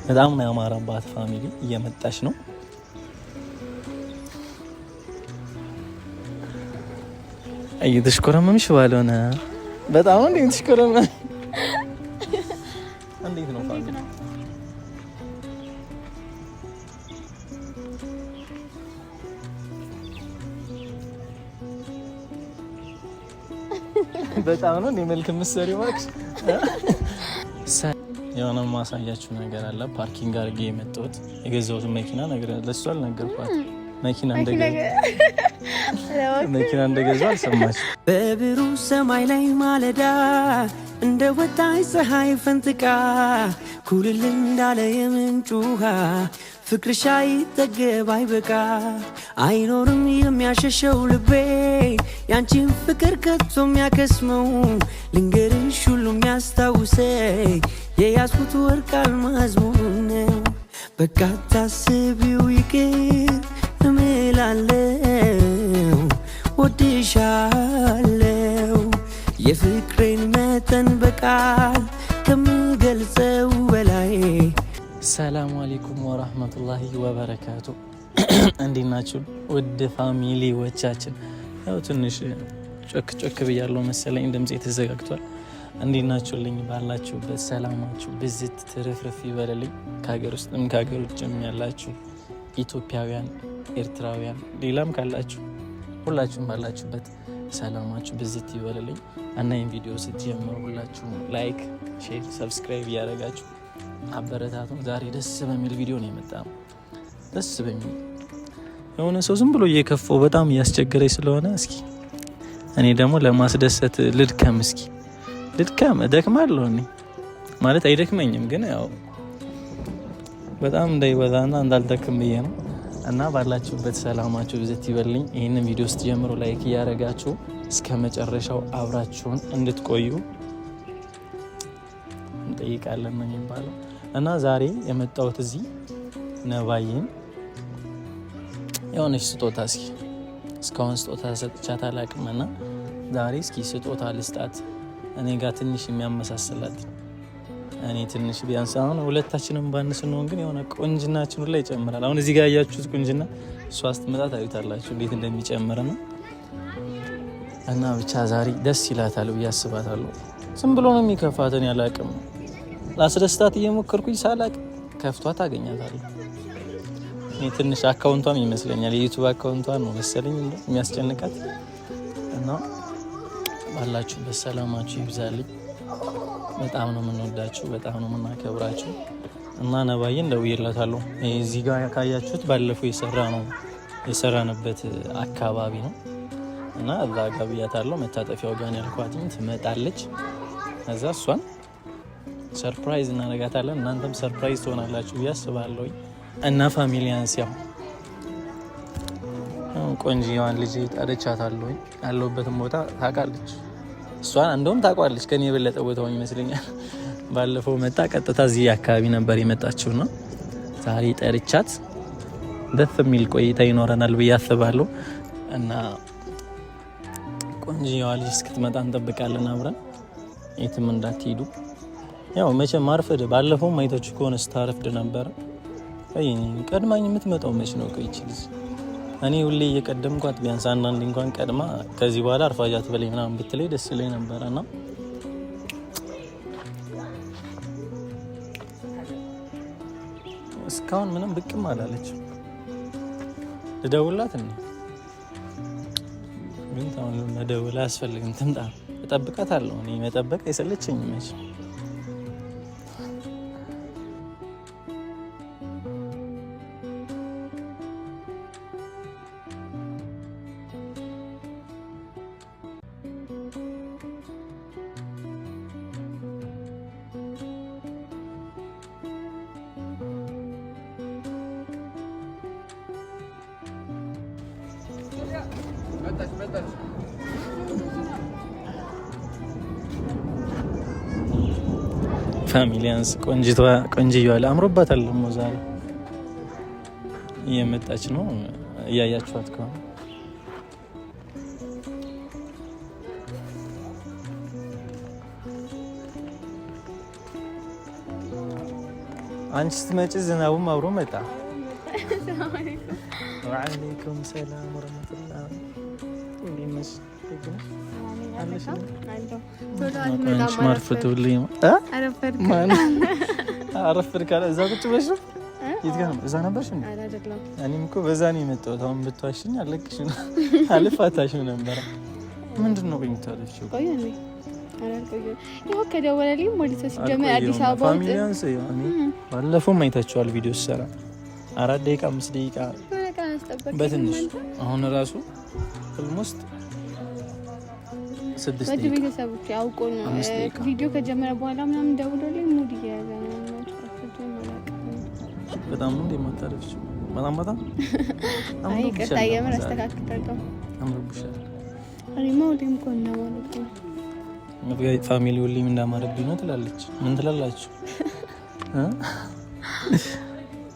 በጣም ነው ያማረባት ፋሚሊ እየመጣች ነው። እየተሽኮረመምሽ ባልሆነ በጣም እንዴ ተሽኮረመም እንዴት ነው ፋሚሊ? በጣም ነው እንዴ መልክ ምሰሪ ማክስ የሆነ ማሳያችሁ ነገር አለ። ፓርኪንግ አድርጌ የመጣሁት የገዛሁት መኪና ነገር ለሷ አልነገርኳት። መኪና እንደገዛሁ አልሰማች። በብሩ ሰማይ ላይ ማለዳ እንደ ወጣች ፀሐይ ፈንጥቃ ኩልል እንዳለ የምንጭ ውሃ ፍቅርሽ አይጠገብ አይበቃ አይኖርም የሚያሸሸው ልቤ ያንቺን ፍቅር ከቶ የሚያከስመው ልንገርሽ ሁሉ የሚያስታውሰኝ የያዝኩት ወርቅ አልማዝ ነው። በቃ ታስቢው ይቅር እምላለው ወድሻለው የፍቅሬን መጠን በቃል ከምገልጸው በላይ። ሰላም አለይኩም ወራህመቱላሂ ወበረካቱ። እንዴት ናችሁ ውድ ፋሚሊዎቻችን? ያው ትንሽ ጮክ ብያለሁ መሰለኝ፣ ድምጼ ተዘጋግቷል። እንዴት ናችሁልኝ? ባላችሁበት ሰላማችሁ ብዝት ትርፍርፍ ይበልልኝ። ከሀገር ውስጥም ከሀገር ውጭም ያላችሁ ኢትዮጵያውያን፣ ኤርትራውያን፣ ሌላም ካላችሁ ሁላችሁም ባላችሁበት ሰላማችሁ ብዝት ይበልልኝ እና ይህን ቪዲዮ ስትጀምሩ ሁላችሁም ላይክ፣ ሼር፣ ሰብስክራይብ እያደረጋችሁ አበረታቱን። ዛሬ ደስ በሚል ቪዲዮ ነው የመጣው። ደስ በሚል የሆነ ሰው ዝም ብሎ እየከፈው በጣም እያስቸገረኝ ስለሆነ እስኪ እኔ ደግሞ ለማስደሰት ልድከም። እስኪ ልድከም። እደክማለሁ እኔ ማለት አይደክመኝም፣ ግን ያው በጣም እንዳይበዛና እንዳልደክም ብዬ ነው። እና ባላችሁበት ሰላማችሁ ብዝት ይበልኝ። ይህንን ቪዲዮ ስትጀምሩ ላይክ እያደረጋችሁ እስከ መጨረሻው አብራችሁን እንድትቆዩ እንጠይቃለን ነው የሚባለው። እና ዛሬ የመጣሁት እዚህ ነባዬን የሆነች ስጦታ እስካሁን ስጦታ ሰጥቻት አላውቅም እና ዛሬ እስኪ ስጦታ ልስጣት። እኔ ጋር ትንሽ የሚያመሳስላት እኔ ትንሽ ቢያንስ አሁን ሁለታችንም ባንስ ነው፣ ግን የሆነ ቁንጅናችን ላይ ይጨምራል። አሁን እዚህ ጋር ያያችሁት ቁንጅና እሷ ስትመጣ ታዩታላችሁ እንዴት እንደሚጨምር ነው። እና ብቻ ዛሬ ደስ ይላታል ብዬ አስባታለሁ። ዝም ብሎ ነው የሚከፋት። እኔ አላውቅም፣ ላስደስታት እየሞከርኩኝ ሳላቅ ከፍቷት አገኛታለሁ። እኔ ትንሽ አካውንቷም ይመስለኛል የዩቲዩብ አካውንቷን ነው መሰለኝ የሚያስጨንቃት። እና ባላችሁበት ሰላማችሁ ይብዛልኝ። በጣም ነው የምንወዳችሁ፣ በጣም ነው የምናከብራችሁ። እና ነባዬን ደውዬላታለሁ። እዚህ ጋር ካያችሁት ባለፈው የሰራንበት አካባቢ ነው እና እዛ ጋር ብያታለሁ። መታጠፊያው ጋር ያልኳትኝ ትመጣለች። ከዛ እሷን ሰርፕራይዝ እናደርጋታለን። እናንተም ሰርፕራይዝ ትሆናላችሁ ብዬ አስባለሁ። እና ፋሚሊያንስ ያው ቆንጆዋን ልጅ ጠርቻታለሁ። ያለሁበትን ቦታ ታውቃለች። እሷን እንደውም ታውቋለች ከኔ የበለጠ ቦታውን ይመስለኛል። ባለፈው መጣ ቀጥታ እዚህ አካባቢ ነበር የመጣችው ነው። ዛሬ ጠርቻት ደስ የሚል ቆይታ ይኖረናል ብዬ አስባለሁ። እና ቆንጆዋ ልጅ እስክትመጣ እንጠብቃለን አብረን። የትም እንዳትሄዱ። ያው መቼም ማርፈድ ባለፈው ማይታችሁ ከሆነ ስታረፍድ ነበረ። ቀድማኝ የምትመጣው መች ነው? ቆይ ልጅ እኔ ሁሌ እየቀደምኳት ቢያንስ አንዳንድ እንኳን ቀድማ ከዚህ በኋላ አርፋጃት በላይ ምናምን ብትለይ ደስ ይለኝ ነበረ እና እስካሁን ምንም ብቅም አላለች። ልደውላት እንዴ? ግን ታውን ለደውላ አያስፈልግም። ትምጣ፣ እጠብቃታለሁ። እኔ መጠበቅ አይሰለቸኝም መች። ፋሚሊያንስ ቆንጅየዋ አምሮባታል። ደግሞ ዛሬ እየመጣች ነው፣ እያያችኋት ከሆነ አንቺ ስትመጪ ዝናቡም አብሮ መጣ። ወአለይኩም ሰላም ወራህመቱላህ። እንዴነሽ? አረፈድክ? እዛ ቁጭ ብለሽ ነው? የት ጋር ነው? እዛ ነበርሽ? እኔም እኮ በዛ ነው የመጣሁት። አሁን ብትዋሽኝ አለቅሽም አልፋታሽም ነበረ። ምንድን ነው የምታለችው? ይኸው ከደወለልኝ ማለት ነው። ሲጀመር አዲስ አበባ ፋሚሊያንስ ባለፈውም አይታችኋል ቪዲዮ ሲሰራ 4 ደቂቃ 5 ደቂቃ በትንሽ አሁን ራሱ ኦልሞስት 6 ደቂቃ ቤተሰቦች ያውቁ ነው ቪዲዮ ከጀመረ በኋላ ምናምን ደውሎልኝ ሙድ እየያዘ ነው። በጣም ነው እንደማታረፍሽ በጣም አይ ይቅርታ የምር አስተካክላለሁ። አምሮብሻል። እኔማ ወዲም እኮ ነው ማለት ነው መጥጋይ ፋሚሊ ሁሌም እንዳማረብኝ ነው ትላለች። ምን ትላላችሁ?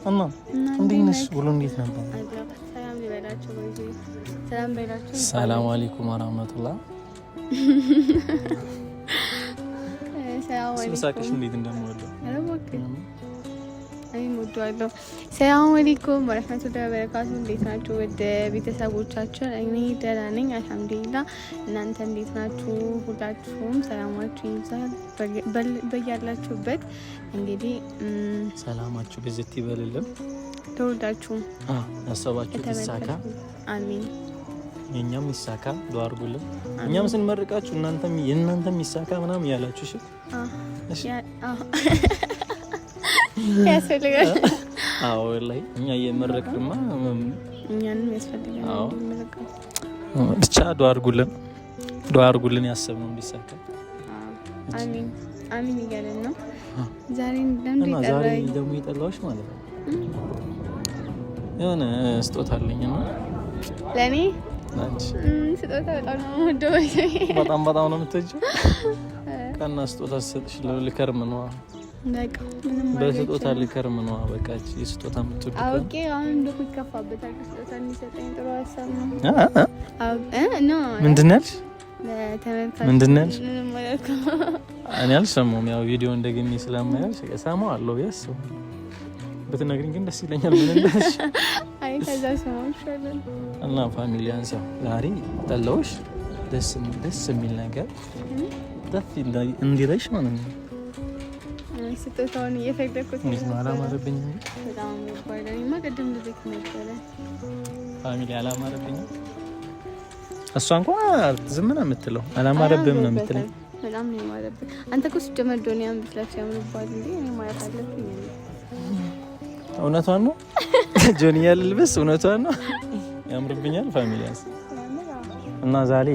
አማ እንዴት ነሽ? ውሎ እንዴት ነበር? ሰላም ይበላችሁ ወይ? ሰላም በላችሁ። ሰላም አለይኩም ወራህመቱላህ። ሰላም አለይኩም። ሳቅሽ እንዴት እንደምወደው እኔም ወደዋለሁ። ሰላም አለይኩም ወራህመቱላሂ ወበረካቱ። እንዴት ናችሁ ወደ ቤተሰቦቻችን? እኔ ደህና ነኝ አልሐምዱሊላህ። እናንተ እንዴት ናችሁ? ሁላችሁም ሰላማችሁ ይብዛል በያላችሁበት። እንግዲህ ሰላማችሁ በዘት ይበልልን። ተወዳችሁ ያሰባችሁት ይሳካ፣ አሚን። የኛም ይሳካ፣ ዱአ አድርጉልን። እኛም ስንመርቃችሁ እናንተም የእናንተም ይሳካ ምናምን ያላችሁ እሺ ያስፈልጋል። አዎ ወላሂ እኛ የመረቅማ እኛንም ያስፈልጋል። አዎ ብቻ ዱአ አድርጉልን ያሰብነው እንዲሳካ። አሚን አሚን እያለን ነው። ዛሬ ደግሞ የጠላሁሽ ማለት ነው የሆነ ስጦታ አለኝና ለኔ አንቺ ስጦታ በጣም ነው የምወደው። በጣም ነው የምትወጂው። ቀና ስጦታ ሰጥሽ ልከርም ነው በቃ ምንም በስጦታ ልከርም ነው። በቃ እቺ ስጦታ የምትወድ አውቄ አሁን እንደው ይከፋበታል። ስጦታ እንዲሰጠኝ ጥሩ ሀሳብ ነው። ኖ ምንድን ነው ያልሽ? ለተመልካች ምንድን ነው ያልሽ? ምንም ማለት እኔ አልሰማሁም። ያው ቪዲዮ እንደገኝ ስለማያልሽ እሰማዋለሁ ብዬሽ ብትነግሪኝ ግን ደስ ይለኛል። ምን እንደሽ? አይ ከዛ ሰማው ይሻላል። እና ፋሚሊያንስ ያው ዛሬ ጠላሁሽ ደስ የሚል ነገር ደስ እንዲለሽ ማለት ነው። ስጦታውን እየፈለኩት ነው። አላማረብኝ በጣም ወባይላኝማ ቀደም ልክ ነበረ። ፋሚሊ አላማረብኝ። እሷ እንኳን ዝም ነው የምትለው፣ አላማረብም ነው የምትለው። በጣም ነው የማረብኝ። አንተ እኮ ስትጀምር ዶኒያም ብትላችሁ ያምርባል እንዴ? እኔ ማለት አለብኝ። እውነቷን ነው። ጆኒያ ልልበስ፣ እውነቷን ነው። ያምርብኛል ፋሚሊያንስ። እና ዛሬ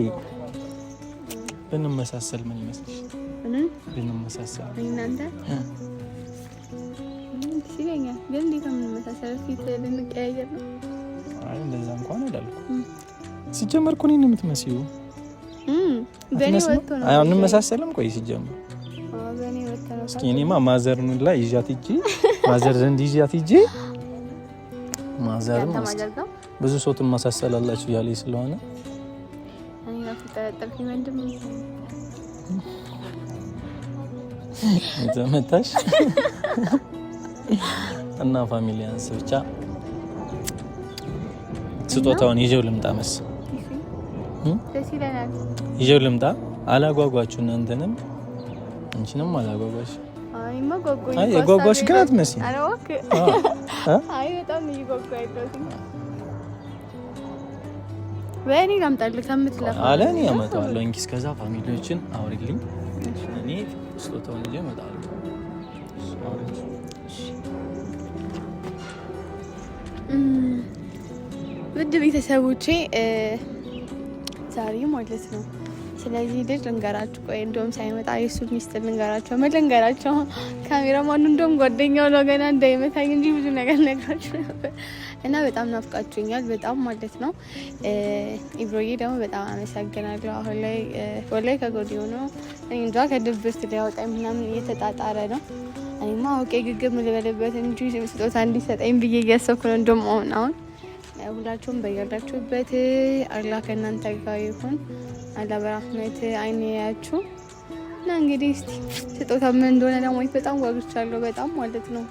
ብንመሳሰል ምን ይመስልሽ? ብንመሳሰል እናንተ ሲለኛል ግን እንዴት ነው የምንመሳሰለው? ፊት ልንቀያየር ነው? አይ እንደዛ እንኳን አላልኩም። ሲጀመር እኮ እኔን የምትመስዪው በእኔ ወጥቶ ነው። አይ እንመሳሰልም። ቆይ ሲጀመር በእኔ ወጥቶ ነው። እስኪ እኔማ ማዘርን ላይ ይዣት ሂጂ፣ ማዘር ዘንድ ይዣት ሂጂ። ማዘርን ብዙ ሰው ትመሳሰላላችሁ እያለኝ ስለሆነ እኔ ራሱ ጠረጠርኩኝ። ወንድም የተመታሽ እና ፋሚሊያንስ ብቻ ስጦታውን ይዤው ልምጣ መስ ደስ ይለናል። ይዤው ልምጣ። አላጓጓችሁ እናንተንም አንቺንም አላጓጓሽ። አይማ ጓጓኝ። አይ የጓጓሽ ግን አትመስይም። ኧረ እባክህ አይ በጣም እየጓጓኝ ነው። ወይኔ ላምጣልህ ከምትለፋ አለ እኔ አመጣዋለሁ። እንኪ እስከዛ ፋሚሊዎችን አውሪልኝ። እኔ ስጦታውን ይዤ እመጣለሁ። ውድ ቤተሰቦቼ ዛሬ ማለት ነው ስለዚህ ልጅ ልንገራችሁ። ቆይ እንደውም ሳይመጣ የሱ ሚስጥር ልንገራቸው። ካሜራማኑ እንደውም ጓደኛው ነው ገና እንዳይመታኝ እንጂ ብዙ ነገር ነግራችሁ ነበር እና በጣም ናፍቃችሁኛል። በጣም ማለት ነው። ኢብሮዬ ደግሞ በጣም አመሰግናለሁ። አሁን ላይ ወላይ ከጎዲዮ ነው እንጃ ከድብርት ሊያወጣኝ ምናምን እየተጣጣረ ነው። እኔማ አውቄ ግግም ልበልበት እንጂ ስጦታ እንዲሰጠኝ ብዬ እያሰብኩ ነው። እንደውም አሁን ሁላችሁም በያላችሁበት አላህ ከእናንተ ጋር ይሁን። አላህ በረህመት አይን ያያችሁ። እና እንግዲህ እስቲ ስጦታ ምን እንደሆነ ለማየት በጣም ጓጉቻለሁ። በጣም ማለት ነው።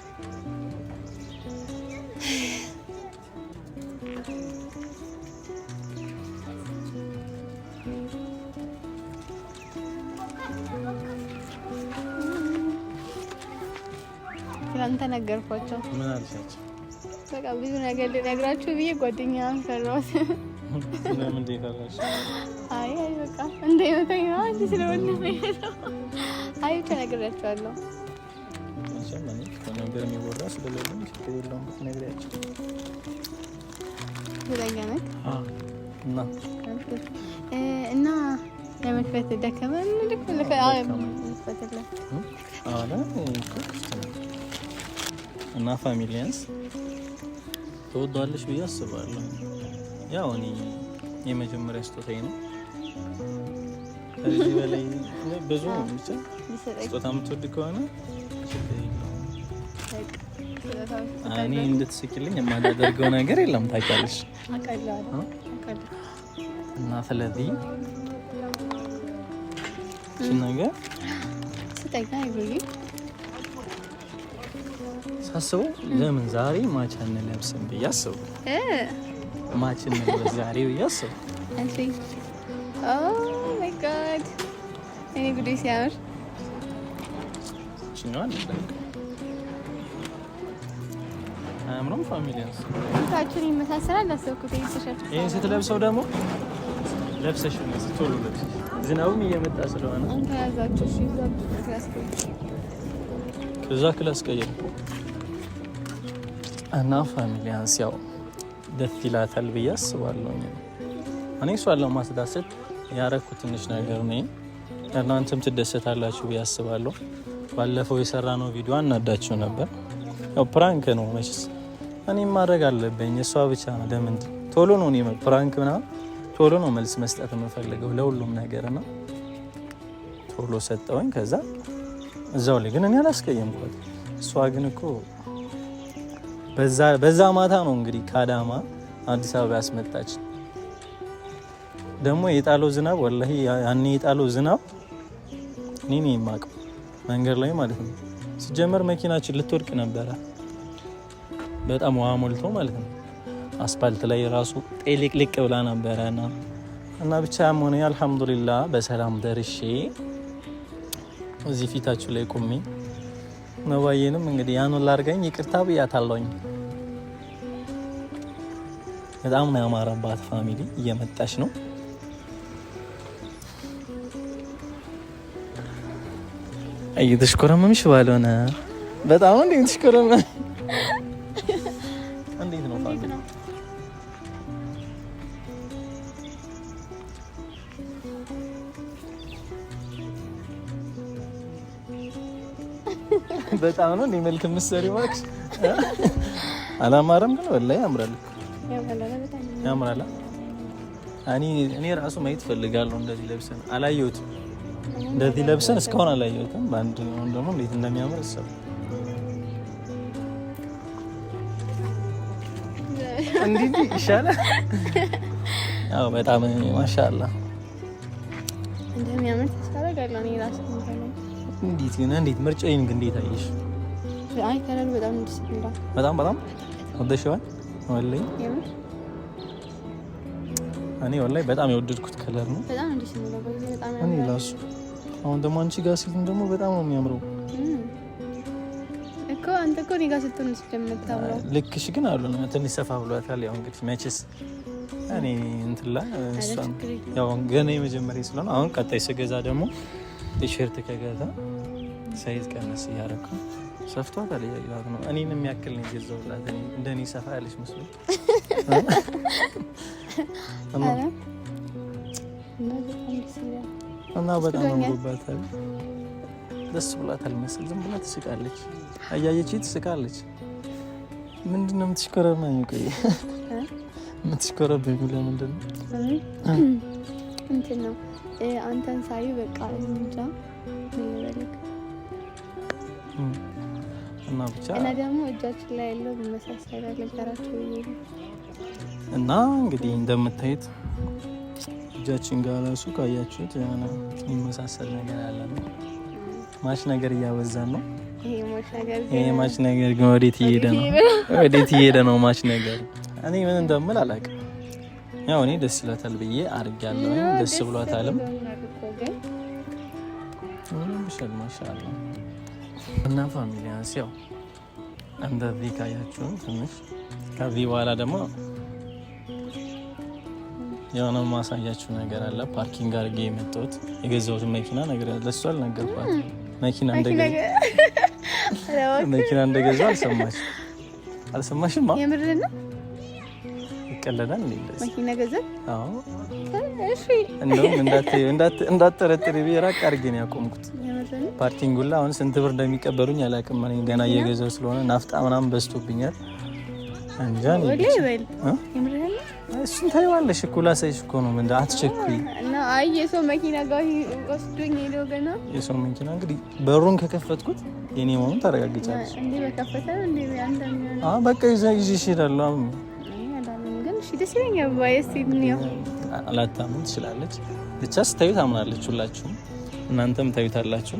ትናንት ነገርኳቸው። ምን አልሻቸው? በቃ ብዙ ነገር ልነግራችሁ ብዬ ጓደኛዬን ፈራሁት። ለምን እንደፈራሽ? አይ በቃ እንደይመታኝ ነው እንጂ ስለሆነ ነው። አይ ተነግራችኋለሁ። መቼም እኔ ከነገር የሚወራ ስለሌለም ችግር የለውም ብትነግሪያቸው። ስለኛ ነው። እና ለመክፈት ደከመን እና ፋሚሊያንስ ተወዷለሽ ብዬ አስባለሁ። ያው እኔ የመጀመሪያ ስጦታዬ ነው። ከዚህ በላይ ብዙ ብቻ ስጦታ የምትወድ ከሆነ እኔ እንድትስቂልኝ የማላደርገው ነገር የለም ታውቂያለሽ። እና ስለዚህ ነገር ስጠኛ ይብይ ሳስበው ለምን ዛሬ ማች አንለብስም ብዬ አስበው። ማች እንለብስ ዛሬ ብዬ አስበው። ኦ ማይ ጋድ እኔ ጉዴ ሲያምር ሽኛዋን አምሮም ፋሚሊያንስ ታችን ይመሳሰላል። አሰብኩት ይሄን ስትለብሰው ደግሞ ለብሰሽ ነው ቶሎ ለብሰሽ ዝናቡም እየመጣ ስለሆነ አንተ ያዛችሁ እሺ ከዛ ክላስ ቀየር እና ፋሚሊያንስ ያው ደስ ይላታል ብዬ አስባለሁ። እኔ እሷን ለማስደሰት ያረኩት ትንሽ ነገር ነው። እናንተም ትደሰታላችሁ ብዬ አስባለሁ። ባለፈው የሰራነው ቪዲዮ አናዳችሁ ነበር። ያው ፕራንክ ነው መቼስ እኔም ማድረግ አለብኝ። እሷ ብቻ ለምን ቶሎ ነው እኔ ፕራንክ ምናምን ቶሎ ነው መልስ መስጠት የምፈልገው ለሁሉም ነገር ነው። ቶሎ ሰጠውኝ። ከዛ እዛው ላይ ግን እኔ አላስቀየምኳት። እሷ ግን እኮ በዛ ማታ ነው እንግዲህ ከአዳማ አዲስ አበባ ያስመጣች። ደግሞ የጣለው ዝናብ ወላሂ ያኔ የጣለው ዝናብ እኔ ነኝ የማውቀው መንገድ ላይ ማለት ነው። ሲጀመር መኪናችን ልትወድቅ ነበረ። በጣም ውሃ ሞልቶ ማለት ነው። አስፓልት ላይ ራሱ ጤልቅልቅ ብላ ነበረ እና ብቻ ሆነ አልሐምዱሊላህ በሰላም ደርሼ እዚህ ፊታችሁ ላይ ቆሜ ነባዬንም እንግዲህ ያኑን ላርገኝ ይቅርታ ብያታለሁኝ። በጣም ነው ያማረባት ፋሚሊ እየመጣች ነው። እየተሽኮረመምሽ ባልሆነ በጣም እንዴ ተሽኮረመ እንዴት ነው ፋሚሊ? በጣም ነው እንዴ መልክ ምሰሪ ማክስ አላማረም? ግን ወላሂ ያምራል። ያምራል። እኔ ራሱ ማየት ፈልጋለሁ። እንደዚህ ለብሰን አላየሁትም። እንደዚህ ለብሰን እስካሁን አላየሁትም። ባንድ ነው ደግሞ እንዴት እንደሚያምር እሰብ እንዴት ይሻላል። ያው በጣም ማሻአላህ እንደሚያምር ተሳረጋለሁ። እኔ ራሱ እንዴት ምርጫዬን ግን እንዴት አየሽ? አይ ከለር በጣም ደስ ይላል። በጣም ወደሽዋል? ወላሂ እኔ ወላሂ በጣም የወደድኩት ከለር ነው። በጣም ደስ ይላል። በጣም እኔ ላሱ አሁን ደግሞ አንቺ ጋር ሲሆን ደግሞ በጣም ነው የሚያምረው እኮ። አንተ እኮ እኔ ጋር ስትሆን ስለምታምረው ልክሽ ግን አሉ ነው ትንሽ ሰፋ ብሏታል። ያው እንግዲህ መቼስ እኔ እንትላ እሷን ያው ገና የመጀመሪያ ስለሆነ አሁን ቀጣይ ስገዛ ደግሞ ቲሸርት ከገዛ ሳይዝ ቀነስ እያደረኩ ሰፍቷታል እያየኋት ነው። እኔን የሚያክል ነው የገዛሁላት። እንደኔ ሰፋ ያለች መስሎ እና በጣም አምሮባታል። ደስ ብሏታል መሰል። ዝም ብላ ትስቃለች፣ አያየች ትስቃለች። ምንድን ነው የምትሽኮረመኝ? ቆይ የምትሽኮረመኝ ለምንድን ነው? እንትን ነው አንተን ሳይ በቃ እንጃ እና ብቻ እና ደግሞ እጃችን ላይ ያለው መሳሰል ነገራቸው እና እንግዲህ እንደምታዩት እጃችን ጋር ራሱ ካያችሁት የሆነ የሚመሳሰል ነገር አለ ነው። ማች ነገር እያበዛን ነው። ይሄ ማች ነገር ግን ወዴት እየሄደ ነው? ማች ነገር እኔ ምን እንደምል አላውቅም። ያው እኔ ደስ ይላታል ብዬ አድርጋለሁ። ደስ ብሏታልም ማሻአላ እና ፋሚሊያንስ ያው እንደዚህ ካያችሁን ትንሽ ከዚህ በኋላ ደግሞ የሆነ ማሳያችሁ ነገር አለ። ፓርኪንግ አድርጌ የመጣሁት የገዛሁት መኪና ነገር ለሷ አልነገርኳት። መኪና እንደገዛሁ አልሰማሽም? የምርና ይቀለዳል እንዴ? መኪና ገዛ? አዎ። እሺ እንደውም እንዳትጠረጥሪ ራቅ አድርጌ ነው ያቆምኩት። ፓርኪንግ ሁላ አሁን ስንት ብር እንደሚቀበሉኝ አላውቅም። እኔ ገና እየገዛሁ ስለሆነ ናፍጣ ምናምን በዝቶብኛል። እንጃ ነው እሱን ታይዋለሽ እኮ ላሳይሽ እኮ ነው። ምንድን አትቸኩይ እና አይ የሰው መኪና ጋር ወስዶኝ ሄዶ ገና የሰው መኪና እንግዲህ በሩን ከከፈትኩት የኔ መሆኑን ታረጋግጫለሽ። እንዴ በከፈተ እንዴ አንተም በቃ ይዤሽ እሄዳለሁ። ግን እሺ ደስ ይለኛል። ባይስ ይድኒው አላታምን ትችላለች። ብቻ ስታዩ ታምናለች። ሁላችሁም እናንተም ታዩታላችሁ።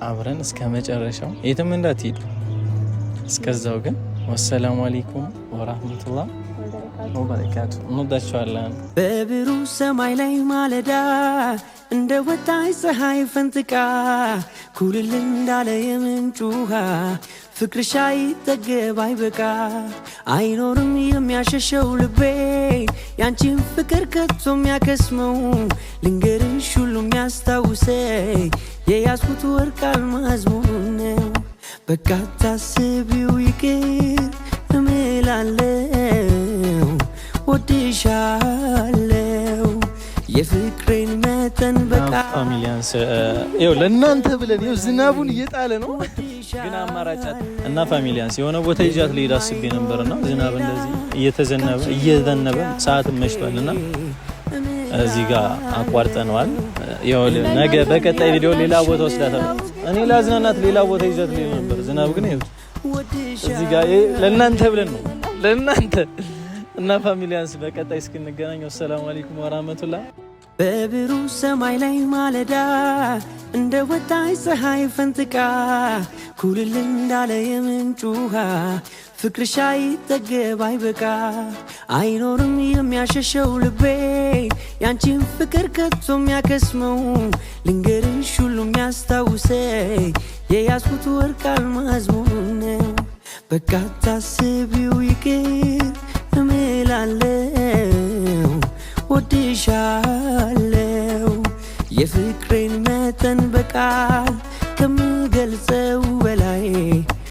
አብረን እስከ መጨረሻው የትም እንዳትሄዱ። እስከዛው ግን ወሰላሙ አለይኩም ወራህመቱላህ ወበረካቱ። እንወዳችኋለን። በብሩህ ሰማይ ላይ ማለዳ እንደ ወጣች ፀሐይ ፈንጥቃ ኩልል እንዳለ የምንጭ ውሃ ፍቅርሽ አይጠገብ አይበቃ አይኖርም የሚያሸሸው ልቤ ያንቺን ፍቅር ከቶ የሚያከስመው ልንገርሽ ሁሉ የሚያስታውሰኝ የያዝኩት ወርቅ አልማዝ መሆኑን ነው። በቃ ታስቢው ይቅር እምላለው ወድሻለው የፍቅሬን መጠን በቃ ፋሚሊያንስ ይኸው ለእናንተ ብለን ይኸው ዝናቡን እየጣለ ነው ግን አማራጫት እና ፋሚሊያንስ የሆነ ቦታ ይዣት ልሄድ አስቤ ነበርና ዝናብ እንደዚህ እየዘነበ ሰዓትም መሽቷልና እዚህ ጋር አቋርጠነዋል። ይኸው ነገ በቀጣይ ቪዲዮ ሌላ ቦታ ወስዳታለሁ። እኔ ላዝናናት ሌላ ቦታ ይዣት ልሄድ ነበር። ዝናብ ግን ይኸው እዚህ ጋር ለእናንተ ብለን ነው ለእናንተ እና ፋሚሊያንስ በቀጣይ እስክንገናኝ ሰላም አለይኩም ወራህመቱላህ። በብሩህ ሰማይ ላይ ማለዳ እንደ ወጣች ፀሐይ ፈንጥቃ ኩልል እንዳለ የምንጭ ውሃ ፍቅርሽ አይጠገብ አይበቃ አይኖርም የሚያሸሸው ልቤ ያንቺን ፍቅር ከቶ የሚያከስመው ልንገርሽ ሁሉ የሚያስታውሰኝ የያዝኩት ወርቅ አልማዝ መሆኑን ነው። በቃ ታስቢው ይቅር እምላለው ወድሻለው የፍቅሬን መጠን በቃል ከምገልጸው በላይ